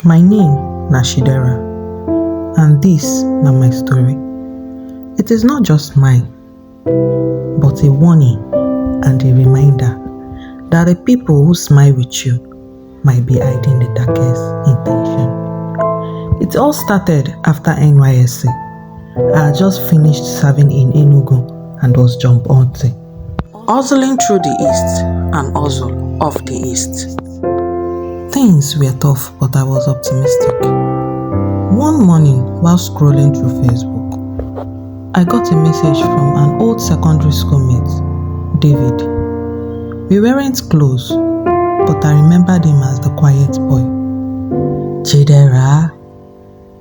My name na Chidera, and this na my story. It is not just mine, but a warning and a reminder that the people who smile with you might be hiding the darkest intention. It all started after NYSC. I had just finished serving in Enugu and was jump hunting, hustling through the east and hustle off the east. Things were tough, but I was optimistic. One morning, while scrolling through Facebook, I got a message from an old secondary school mate, David. We weren't close, but I remembered him as the quiet boy. Chidera,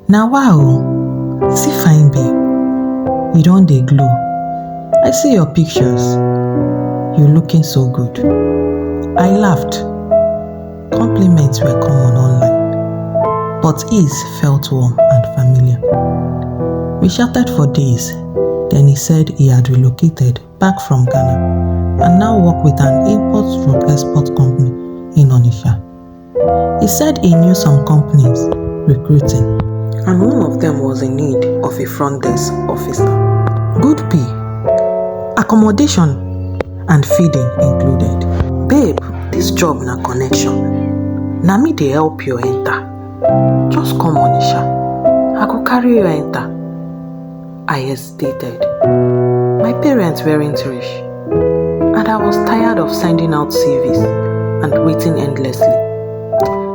now wow, see fine babe, you don't dey glow. I see your pictures, you looking so good. I laughed. Compliments were common online, but his felt warm and familiar. We chatted for days, then he said he had relocated back from Ghana and now worked with an import-export company in Onitsha. He said he knew some companies recruiting, and one of them was in need of a front desk officer. Good pay, accommodation, and feeding included. Babe, this job na connection. Na me dey help you enter. Just come Onitsha, I go carry you enter. I hesitated. My parents weren't rich, and I was tired of sending out CVs and waiting endlessly.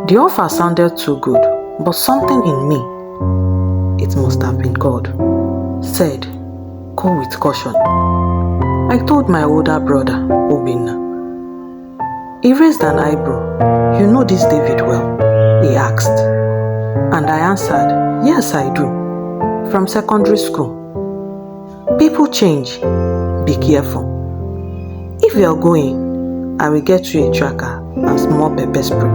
The offer sounded too good, but something in me, it must have been God, said, go with caution. I told my older brother, Obinna. He raised an eyebrow. You know this David well? He asked. And I answered, yes, I do. From secondary school. People change. Be careful. If you are going, I will get you a tracker and small pepper spray.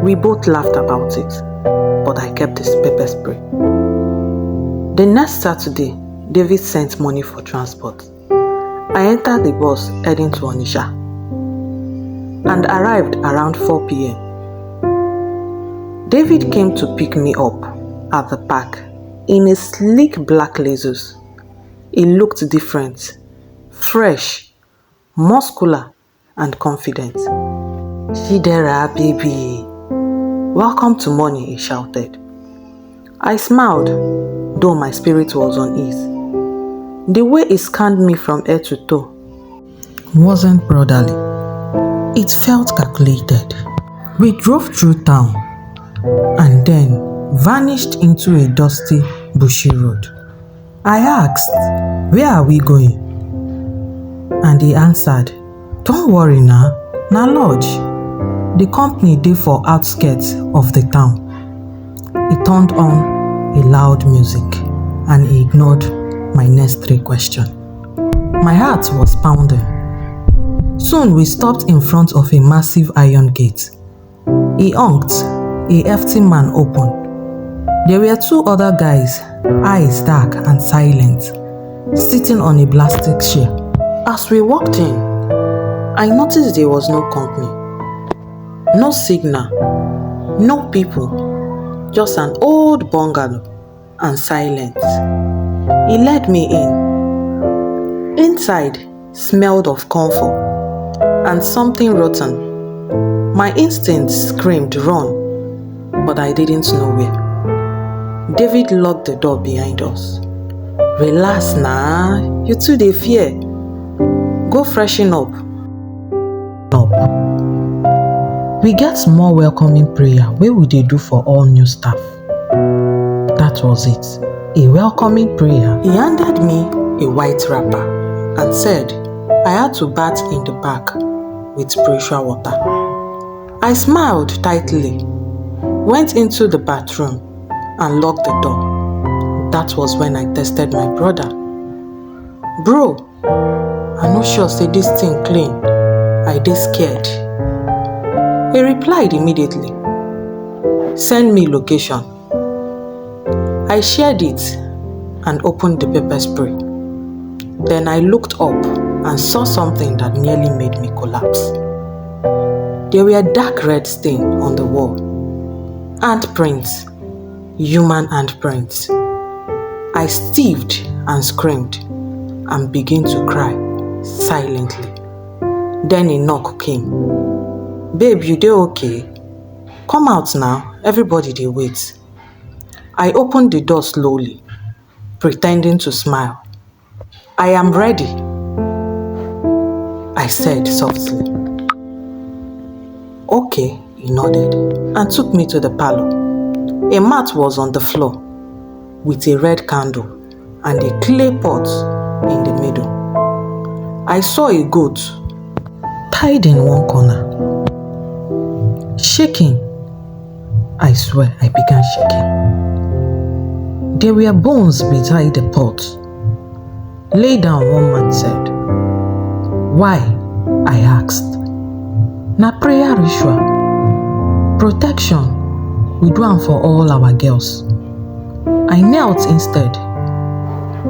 We both laughed about it, but I kept this pepper spray. The next Saturday, David sent money for transport. I entered the bus heading to Onitsha and arrived around 4 p.m. David came to pick me up at the park in a sleek black Lexus. He looked different, fresh, muscular, and confident. Chidera, baby. Welcome to morning, he shouted. I smiled, though my spirit was on ease. The way he scanned me from head to toe wasn't brotherly. It felt calculated. We drove through town and then vanished into a dusty, bushy road. I asked, where are we going? And he answered, don't worry now, na lodge. The company dey for outskirts of the town. He turned on a loud music and he ignored my next 3 questions. My heart was pounding. Soon we stopped in front of a massive iron gate. He honked. A hefty man opened. There were 2 other guys, eyes dark and silent, sitting on a plastic chair. As we walked in, I noticed there was no company, no signal, no people, just an old bungalow and silence. He led me in. Inside smelled of comfort and something rotten. My instincts screamed run, but I didn't know where. David locked the door behind us. Relax nah, you too dey fear. Go freshen up. We get small welcoming prayer wey we dey do for all new staff. That was it, a welcoming prayer. He handed me a white wrapper and said I had to bath in the back with spiritual water. I smiled tightly, went into the bathroom and locked the door. That was when I tested my brother. Bro, I no sure say this thing clean. I dey scared. He replied immediately. Send me location. I shared it and opened the pepper spray. Then I looked up and saw something that nearly made me collapse. There were dark red stains on the wall. Handprints, human handprints. I stiffed and screamed and began to cry silently. Then a knock came. "Babe, you dey okay? Come out now, everybody dey wait." I opened the door slowly, pretending to smile. "I am ready," I said softly. "Okay," he nodded and took me to the parlor. A mat was on the floor with a red candle and a clay pot in the middle. I saw a goat tied in one corner. Shaking, I swear I began shaking. There were bones beside the pot. "Lay down," one man said. "Why?" I asked. "Na prayer ritual. Protection. We do am for all our girls." I knelt instead.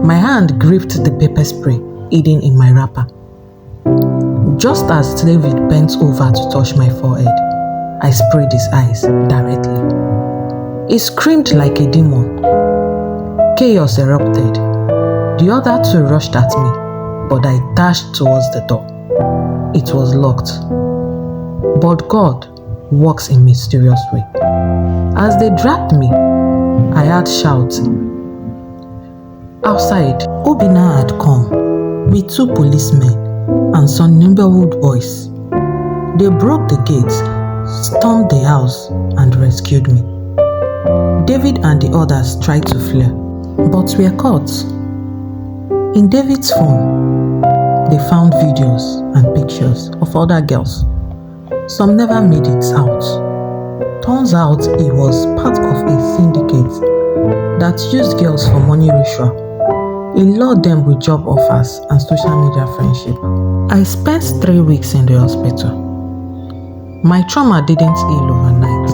My hand gripped the pepper spray hidden in my wrapper. Just as David bent over to touch my forehead, I sprayed his eyes directly. He screamed like a demon. Chaos erupted. The other two rushed at me, but I dashed towards the door. It was locked. But God works in mysterious way. As they dragged me, I heard shouting. Outside, Obinna had come with 2 policemen and some neighborhood boys. They broke the gates, stormed the house, and rescued me. David and the others tried to flee, but were caught. In David's phone, they found videos and pictures of other girls. Some never made it out. Turns out he was part of a syndicate that used girls for money ritual. He lured them with job offers and social media friendship. I spent 3 weeks in the hospital. My trauma didn't heal overnight.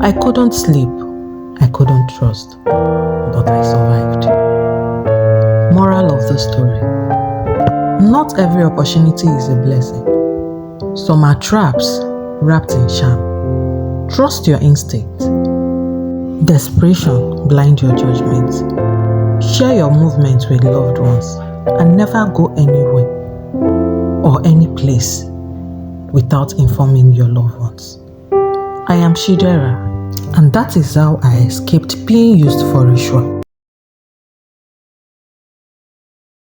I couldn't sleep. I couldn't trust. But I survived. Moral of the story: not every opportunity is a blessing. Some are traps wrapped in charm. Trust your instinct. Desperation blind your judgment. Share your movements with loved ones and never go anywhere or any place without informing your loved ones. I am Chidera, and that is how I escaped being used for ritual.